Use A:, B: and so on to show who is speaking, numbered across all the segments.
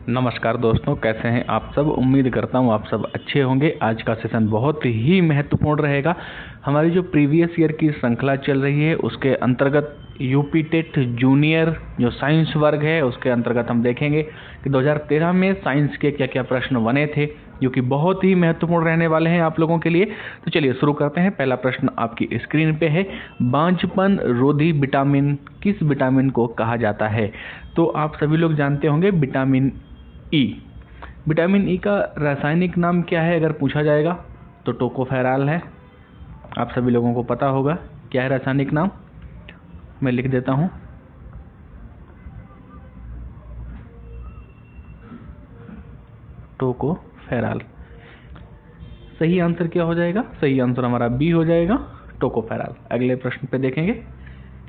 A: नमस्कार दोस्तों, कैसे हैं आप सब। उम्मीद करता हूं आप सब अच्छे होंगे। आज का सेशन बहुत ही महत्वपूर्ण रहेगा। हमारी जो प्रीवियस ईयर की श्रृंखला चल रही है उसके अंतर्गत यूपी टेट जूनियर जो साइंस वर्ग है उसके अंतर्गत हम देखेंगे कि 2013 में साइंस के क्या क्या प्रश्न बने थे जो कि बहुत ही महत्वपूर्ण रहने वाले हैं आप लोगों के लिए। तो चलिए शुरू करते हैं। पहला प्रश्न आपकी स्क्रीन पे है, बांझपन रोधी विटामिन किस विटामिन को कहा जाता है। तो आप सभी लोग जानते होंगे विटामिन ई। विटामिन ई का रासायनिक नाम क्या है अगर पूछा जाएगा तो टोकोफेरॉल है। आप सभी लोगों को पता होगा क्या है रासायनिक नाम, मैं लिख देता हूं। टोकोफेरॉल। सही आंसर क्या हो जाएगा? सही आंसर हमारा बी हो जाएगा, टोकोफेरॉल। अगले प्रश्न पे देखेंगे।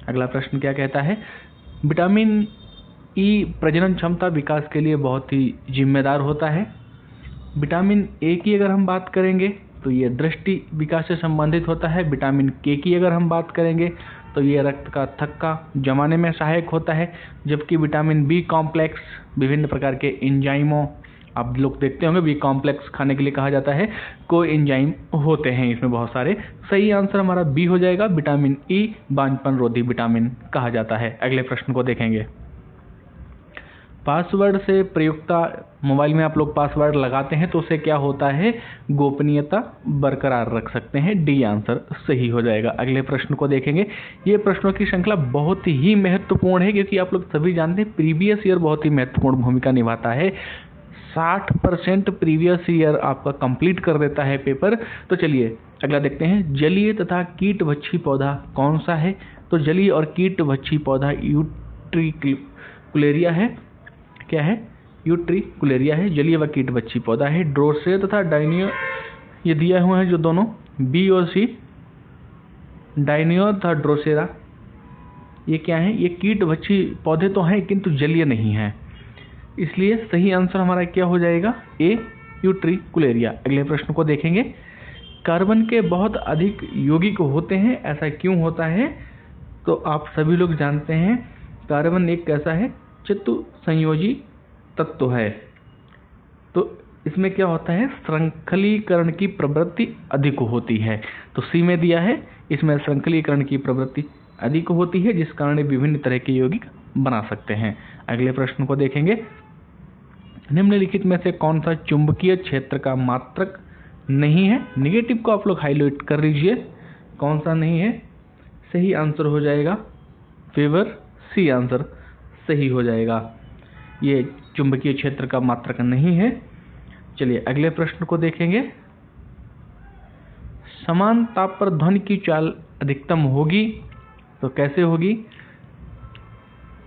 A: अगला प्रश्न क्या कहता है, विटामिन ई प्रजनन क्षमता विकास के लिए बहुत ही जिम्मेदार होता है। विटामिन ए की अगर हम बात करेंगे तो ये दृष्टि विकास से संबंधित होता है। विटामिन के की अगर हम बात करेंगे तो ये रक्त का थक्का जमाने में सहायक होता है। जबकि विटामिन बी कॉम्प्लेक्स विभिन्न प्रकार के एंजाइमों, आप लोग देखते होंगे बी कॉम्प्लेक्स खाने के लिए कहा जाता है, कोई एंजाइम होते हैं इसमें बहुत सारे। सही आंसर हमारा बी हो जाएगा, विटामिन ई बांझपन रोधी विटामिन कहा जाता है। अगले प्रश्न को देखेंगे। पासवर्ड से प्रयुक्ता, मोबाइल में आप लोग पासवर्ड लगाते हैं तो उससे क्या होता है, गोपनीयता बरकरार रख सकते हैं। डी आंसर सही हो जाएगा। अगले प्रश्न को देखेंगे। ये प्रश्नों की श्रृंखला बहुत ही महत्वपूर्ण है क्योंकि आप लोग सभी जानते हैं प्रीवियस ईयर बहुत ही महत्वपूर्ण भूमिका निभाता है। 60% प्रीवियस ईयर आपका कंप्लीट कर देता है पेपर। तो चलिए अगला देखते हैं। जलीय तथा कीटभक्षी पौधा कौन सा है। तो जलीय और कीटभक्षी पौधा यूट्रिकुलेरिया है। क्या है? यूट्रिकुलेरिया है, जलीय व कीटभक्षी पौधा है। ड्रोसेरा तथा डायनियो ये दिया हुआ है जो दोनों बी और सी, डायनियो तथा ड्रोसेरा ये क्या है, ये कीटभक्षी पौधे तो हैं किंतु जलीय नहीं है, इसलिए सही आंसर हमारा क्या हो जाएगा, ए यूट्रिकुलेरिया। अगले प्रश्न को देखेंगे। कार्बन के बहुत अधिक यौगिक होते हैं, ऐसा क्यों होता है। तो आप सभी लोग जानते हैं कार्बन एक कैसा है, चतुसंयोजी तत्व है। तो इसमें क्या होता है, श्रृंखलीकरण की प्रवृत्ति अधिक होती है। तो सी में दिया है, इसमें श्रृंखलीकरण की प्रवृत्ति अधिक होती है जिस कारण विभिन्न तरह के यौगिक बना सकते हैं। अगले प्रश्न को देखेंगे। निम्नलिखित में से कौन सा चुंबकीय क्षेत्र का मात्रक नहीं है। निगेटिव को आप लोग हाईलाइट कर लीजिए, कौन सा नहीं है। सही आंसर हो जाएगा फेवर, सी आंसर सही हो जाएगा। ये चुंबकीय क्षेत्र का मात्रक नहीं है। चलिए अगले प्रश्न को देखेंगे। समान ताप पर ध्वनि की चाल अधिकतम होगी तो कैसे होगी,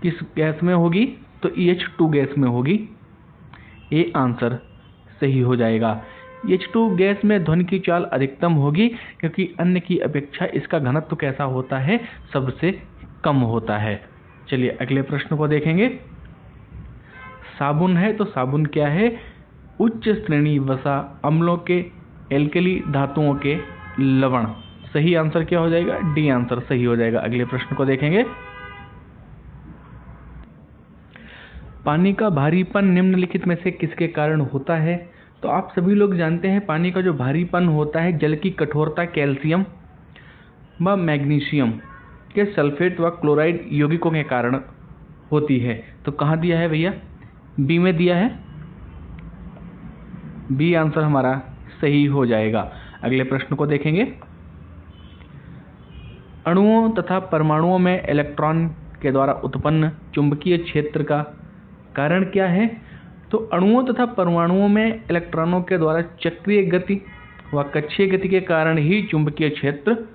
A: किस गैस में होगी। तो H2 गैस में होगी। ये आंसर सही हो जाएगा। H2 गैस में ध्वनि की चाल अधिकतम होगी क्योंकि अन्य की अपेक्षा इसका घनत्व कैसा होता है, सबसे कम होता है। चलिए अगले प्रश्न को देखेंगे। साबुन है तो साबुन क्या है, उच्च श्रेणी वसा अम्लों के, एल्कली धातुओं के लवण। सही आंसर क्या हो जाएगा, डी आंसर सही हो जाएगा। अगले प्रश्न को देखेंगे। पानी का भारीपन निम्नलिखित में से किसके कारण होता है। तो आप सभी लोग जानते हैं पानी का जो भारीपन होता है जल की कठोरता कैल्शियम व मैग्नीशियम के सल्फेट व क्लोराइड यौगिकों के कारण होती है। तो कहाँ दिया है भैया, बी में दिया है। बी आंसर हमारा सही हो जाएगा। अगले प्रश्न को देखेंगे। अणुओं तथा परमाणुओं में इलेक्ट्रॉन के द्वारा उत्पन्न चुंबकीय क्षेत्र का कारण क्या है। तो अणुओं तथा परमाणुओं में इलेक्ट्रॉनों के द्वारा चक्रीय गति व कक्षीय गति के कारण ही चुंबकीय क्षेत्र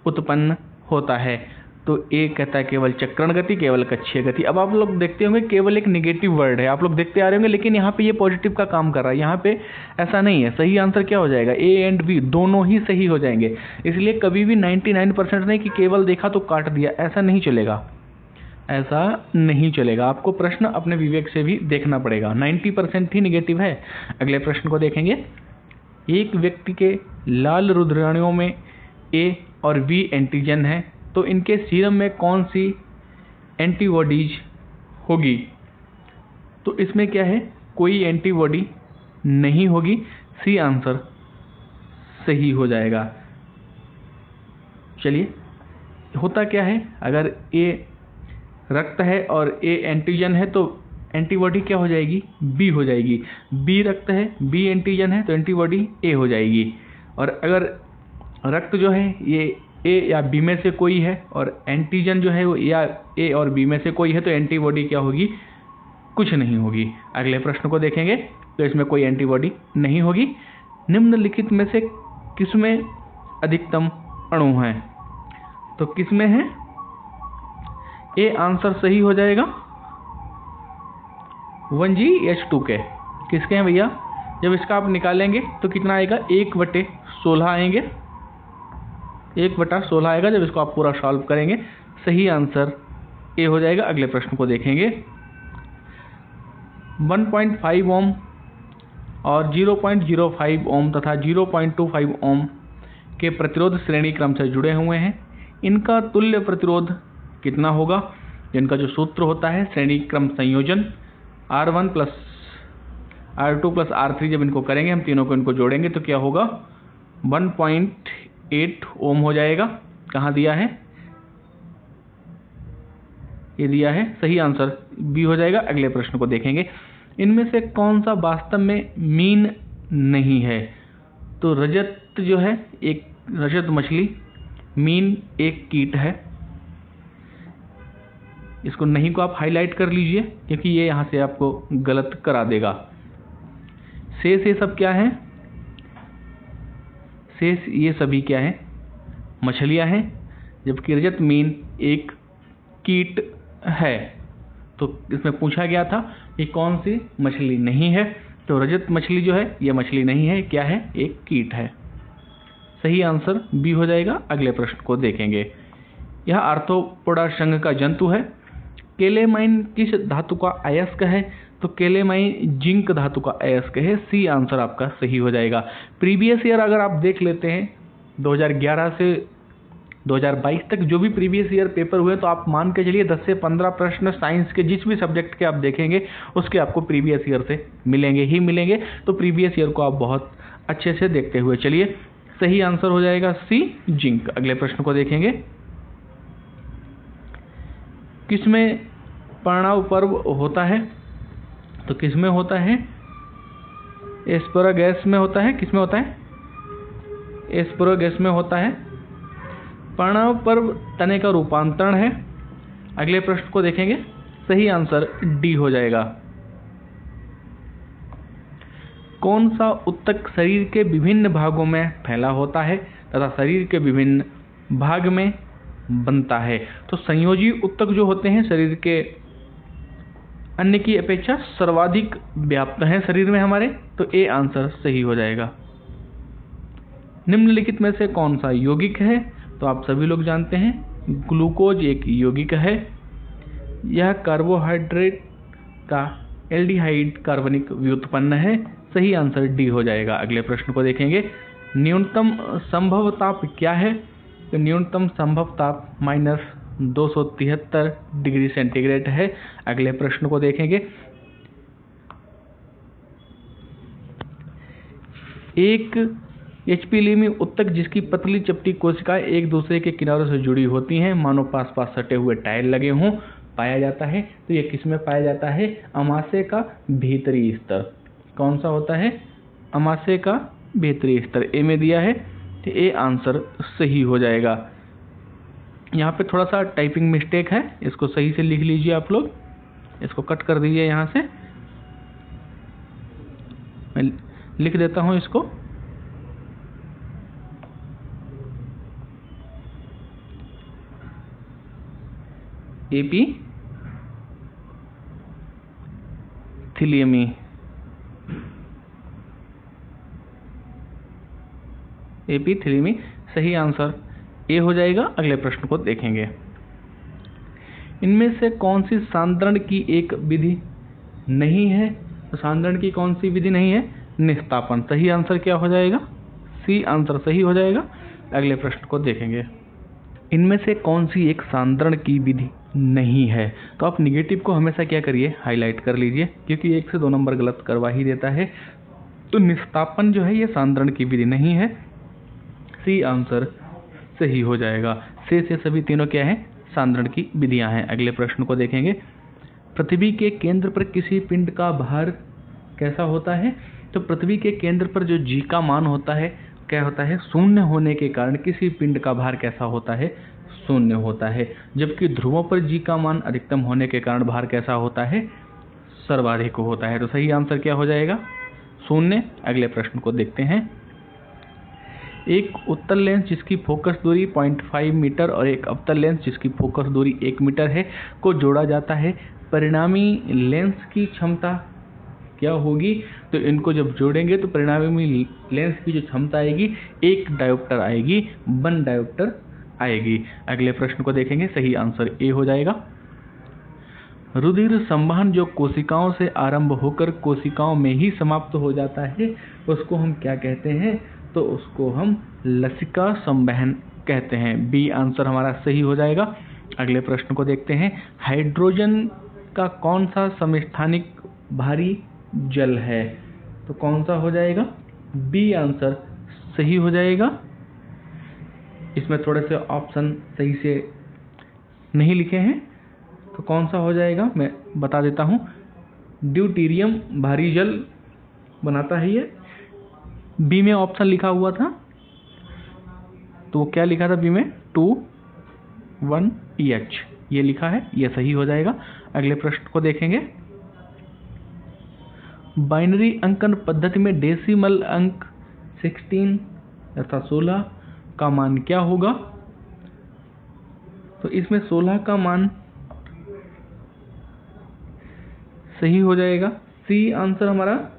A: उत्पन्न होता है। तो ए कहता है केवल चक्रण गति, केवल कक्षीय गति। अब आप लोग देखते होंगे केवल एक नेगेटिव वर्ड है, आप लोग देखते आ रहे होंगे, लेकिन यहाँ पे ये पॉजिटिव का काम कर रहा है, यहाँ पे ऐसा नहीं है। सही आंसर क्या हो जाएगा, ए एंड बी दोनों ही सही हो जाएंगे। इसलिए कभी भी 99% नहीं कि केवल देखा तो काट दिया, ऐसा नहीं चलेगा, ऐसा नहीं चलेगा। आपको प्रश्न अपने विवेक से भी देखना पड़ेगा। 90% ही नेगेटिव है। अगले प्रश्न को देखेंगे। एक व्यक्ति के लाल रुधिराणुओं में ए और बी एंटीजन है तो इनके सीरम में कौन सी एंटीबॉडीज होगी। तो इसमें क्या है, कोई एंटीबॉडी नहीं होगी। सी आंसर सही हो जाएगा। चलिए, होता क्या है, अगर ए रक्त है और ए एंटीजन है तो एंटीबॉडी क्या हो जाएगी, बी हो जाएगी। बी रक्त है, बी एंटीजन है तो एंटीबॉडी ए हो जाएगी। और अगर रक्त जो है ये ए या बी में से कोई है और एंटीजन जो है वो या ए और बी में से कोई है तो एंटीबॉडी क्या होगी, कुछ नहीं होगी। अगले प्रश्न को देखेंगे तो इसमें कोई एंटीबॉडी नहीं होगी। निम्नलिखित में से किसमें अधिकतम अणु हैं, तो किसमें है, ए आंसर सही हो जाएगा 1GH2 के। किसके हैं भैया, जब इसका आप निकालेंगे तो कितना आएगा, 1/16 आएंगे, 1/16 आएगा जब इसको आप पूरा सॉल्व करेंगे। सही आंसर ए हो जाएगा। अगले प्रश्न को देखेंगे। 1.5 ओम और 0.05 ओम तथा 0.25 ओम के प्रतिरोध श्रेणी क्रम से जुड़े हुए हैं। इनका तुल्य प्रतिरोध कितना होगा, जिनका जो सूत्र होता है श्रेणी क्रम संयोजन R1 + R2 + R3, जब इनको करेंगे हम तीनों को इनको जोड़ेंगे तो क्या होगा, 1.8 ओम हो जाएगा। कहाँ दिया है, ये दिया है, सही आंसर बी हो जाएगा। अगले प्रश्न को देखेंगे। इनमें से कौन सा वास्तव में मीन नहीं है, तो रजत जो है, एक रजत मछली मीन एक कीट है। इसको नहीं को आप हाईलाइट कर लीजिए क्योंकि ये यहाँ से आपको गलत करा देगा। शेष ये सब क्या है, शेष ये सभी क्या है, मछलियाँ हैं, जबकि रजत मीन एक कीट है। तो इसमें पूछा गया था कि कौन सी मछली नहीं है, तो रजत मछली जो है ये मछली नहीं है, क्या है, एक कीट है। सही आंसर बी हो जाएगा। अगले प्रश्न को देखेंगे। यह आर्थ्रोपोडा संघ का जंतु है। केलेमाइन किस धातु का अयस्क है, तो केलेमाइन जिंक धातु का अयस्क है। सी आंसर आपका सही हो जाएगा। प्रीवियस ईयर अगर आप देख लेते हैं 2011 से 2022 तक जो भी प्रीवियस ईयर पेपर हुए तो आप मान के चलिए 10 से 15 प्रश्न साइंस के जिस भी सब्जेक्ट के आप देखेंगे उसके आपको प्रीवियस ईयर से मिलेंगे ही मिलेंगे। तो प्रीवियस ईयर को आप बहुत अच्छे से देखते हुए चलिए। सही आंसर हो जाएगा सी जिंक। अगले प्रश्न को देखेंगे। किसमें प्रणव पर्व होता है, तो किसमें होता है, एस्परागस में होता है। किसमें होता है, एस्परागस में होता है। प्रणव पर्व तने का रूपांतरण है। अगले प्रश्न को देखेंगे। सही आंसर डी हो जाएगा। कौन सा ऊतक शरीर के विभिन्न भागों में फैला होता है तथा शरीर के विभिन्न भाग में बनता है, तो संयोजी ऊतक जो होते हैं शरीर के अन्य की अपेक्षा सर्वाधिक व्याप्त हैं शरीर में हमारे, तो ए आंसर सही हो जाएगा। निम्नलिखित में से कौन सा यौगिक है, तो आप सभी लोग जानते हैं ग्लूकोज एक यौगिक है। यह कार्बोहाइड्रेट का एल्डिहाइड कार्बनिक व्युत्पन्न है। सही आंसर डी हो जाएगा। अगले प्रश्न को देखेंगे। न्यूनतम संभव ताप क्या है, तो न्यूनतम संभव ताप -273 डिग्री सेंटीग्रेड है। अगले प्रश्न को देखेंगे। एक एचपीलीमी ऊतक जिसकी पतली चपटी कोशिकाएं एक दूसरे के किनारों से जुड़ी होती हैं, मानो पास पास सटे हुए टाइल लगे हों, पाया जाता है। तो ये किसमें पाया जाता है, अमाशय का भीतरी स्तर। कौन सा होता है, अमाशय का भीतरी स्तर। ए में दिया है तो ए आंसर सही हो जाएगा। यहाँ पे थोड़ा सा टाइपिंग मिस्टेक है, इसको सही से लिख लीजिए आप लोग। इसको कट कर दीजिए, यहाँ से मैं लिख देता हूँ इसको। एपीथीलियमी सही आंसर ए हो जाएगा। अगले प्रश्न को देखेंगे। इनमें से कौन सी सांद्रण की एक विधि नहीं है, तो सांद्रण की कौन सी विधि नहीं है, निस्तापन। सही आंसर क्या हो जाएगा, सी आंसर सही हो जाएगा। अगले प्रश्न को देखेंगे। इनमें से कौन सी एक सांद्रण की विधि नहीं है? तो आप निगेटिव को हमेशा क्या करिए, हाईलाइट कर लीजिए, क्योंकि 1 से 2 नंबर गलत करवा ही देता है। तो निस्तापन जो है ये सांद्रण की विधि नहीं है। सी आंसर सही हो जाएगा। से सभी तीनों क्या है, सांद्रण की विधियां हैं। अगले प्रश्न को देखेंगे। पृथ्वी के केंद्र पर किसी पिंड का भार कैसा होता है? तो पृथ्वी के केंद्र पर जो जी का मान होता है क्या होता है, शून्य होने के कारण किसी पिंड का भार कैसा होता है, शून्य होता है। जबकि ध्रुवों पर जी का मान अधिकतम होने के कारण भार कैसा होता है, सर्वाधिक होता है। तो सही आंसर क्या हो जाएगा, शून्य। अगले प्रश्न को देखते हैं। एक उत्तल लेंस जिसकी फोकस दूरी 0.5 मीटर और एक अवतल लेंस जिसकी फोकस दूरी 1 मीटर है को जोड़ा जाता है। परिणामी लेंस की क्षमता क्या होगी? तो इनको जब जोड़ेंगे तो परिणामी लेंस की जो क्षमता आएगी 1 डायोप्टर आएगी, 1 डायोप्टर आएगी। अगले प्रश्न को देखेंगे। सही आंसर ए हो जाएगा। रुधिर संवहन जो कोशिकाओं से आरंभ होकर कोशिकाओं में ही समाप्त हो जाता है उसको हम क्या कहते हैं? तो उसको हम लसिका संवहन कहते हैं। बी आंसर हमारा सही हो जाएगा। अगले प्रश्न को देखते हैं। हाइड्रोजन का कौन सा समस्थानिक भारी जल है? तो कौन सा हो जाएगा? बी आंसर सही हो जाएगा। इसमें थोड़े से ऑप्शन सही से नहीं लिखे हैं, तो कौन सा हो जाएगा मैं बता देता हूं। ड्यूटेरियम भारी जल बनाता है ये। बी में ऑप्शन लिखा हुआ था, तो वो क्या लिखा था बी में, 2,1H ये लिखा है, ये सही हो जाएगा। अगले प्रश्न को देखेंगे। बाइनरी अंकन पद्धति में डेसिमल अंक 16 तथा 16 का मान क्या होगा? तो इसमें 16 का मान सही हो जाएगा। सी आंसर हमारा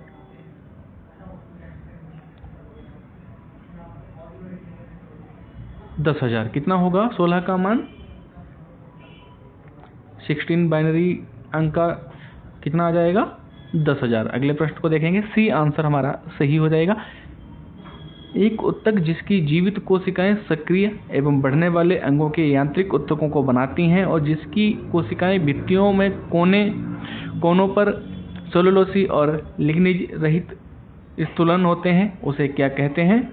A: 10,000 कितना होगा 16 का मान? 16 बाइनरी अंक का कितना आ जाएगा? 10,000। अगले प्रश्न को देखेंगे। सी आंसर हमारा सही हो जाएगा। एक उत्तक जिसकी जीवित कोशिकाएं सक्रिय एवं बढ़ने वाले अंगों के यांत्रिक उत्तकों को बनाती हैं और जिसकी कोशिकाएं भित्तियों में कोनों पर सेलुलोसी और लिग्निन रहित स्थूलन होते हैं, उसे क्या कहते हैं?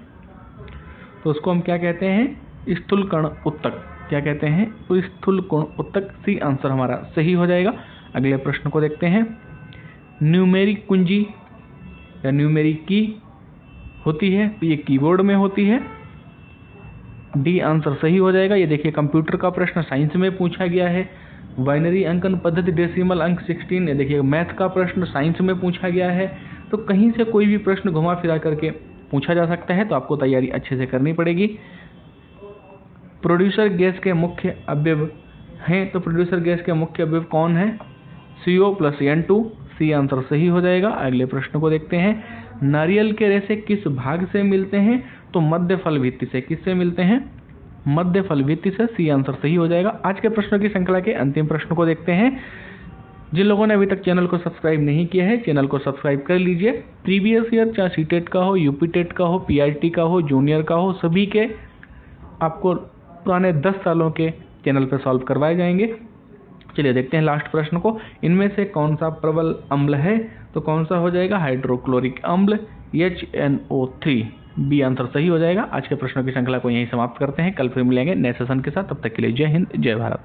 A: तो उसको हम क्या कहते हैं? स्थूल कण उत्तक। क्या कहते हैं? तो स्थूल कण उत्तक। सी आंसर हमारा सही हो जाएगा। अगले प्रश्न को देखते हैं। न्यूमेरिक कुंजी या न्यूमेरिक की होती है, तो ये कीबोर्ड में होती है। डी आंसर सही हो जाएगा। ये देखिए कंप्यूटर का प्रश्न साइंस में पूछा गया है। बाइनरी अंकन पद्धति डेसिमल अंक 16, ये देखिए मैथ का प्रश्न साइंस में पूछा गया है। तो कहीं से कोई भी प्रश्न घुमा फिरा करके पूछा जा सकता है, तो आपको तैयारी अच्छे से करनी पड़ेगी। प्रोड्यूसर गैस के मुख्य अवयव हैं, तो प्रोड्यूसर गैस के मुख्य अवयव कौन है? CO + N2। सी आंसर सही हो जाएगा। अगले प्रश्न को देखते हैं। नारियल के रेशे किस भाग से मिलते हैं? तो मध्य फल भित्ति से। किससे मिलते हैं? मध्य फल भित्ति से। सी आंसर सही हो जाएगा। आज के प्रश्नों की श्रृंखला के अंतिम प्रश्न को देखते हैं। जिन लोगों ने अभी तक चैनल को सब्सक्राइब नहीं किया है, चैनल को सब्सक्राइब कर लीजिए। प्रीवियस ईयर चाहे सीटेट का हो, यूपी टेट का हो, PRT का हो, जूनियर का हो, सभी के आपको पुराने 10 सालों के चैनल पर सॉल्व करवाए जाएंगे। चलिए देखते हैं लास्ट प्रश्न को। इनमें से कौन सा प्रबल अम्ल है? तो कौन सा हो जाएगा? हाइड्रोक्लोरिक अम्ल, HNO3। बी आंसर सही हो जाएगा। आज के प्रश्नों की श्रृंखला को यहीं समाप्त करते हैं। कल फिर मिलेंगे नए सेशन के साथ। तब तक के लिए जय हिंद, जय भारत।